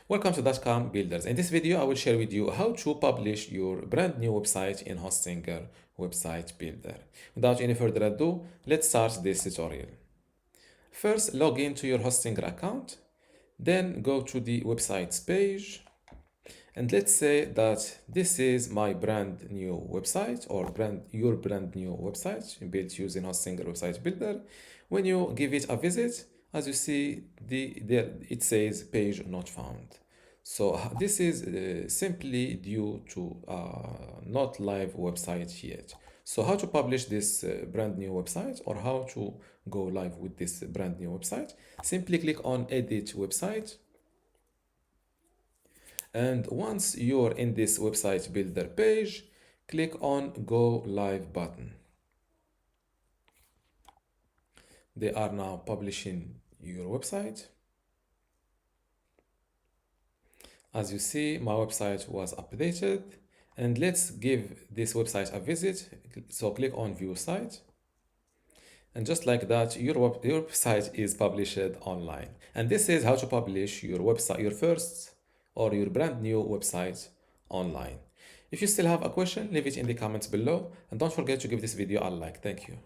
Welcome to dotcom.builders. In this video, I will share with you how to publish your brand new website in Hostinger Website Builder. Without any further ado, let's start this tutorial. First, log into your Hostinger account, then go to the websites page, and let's say that this is my brand new website or your brand new website built using Hostinger Website Builder. When you give it a visit, as you see, there it says page not found. So this is simply due to not live website yet. So how to publish this brand new website or how to go live with this brand new website? Simply click on edit website. And once you're in this website builder page, click on go live button. They are now publishing your website. As you see, my website was updated, and let's give this website a visit. So click on view site. And just like that, your website is published online. And this is how to publish your website, your first or your brand new website online. If you still have a question, leave it in the comments below. And don't forget to give this video a like. Thank you.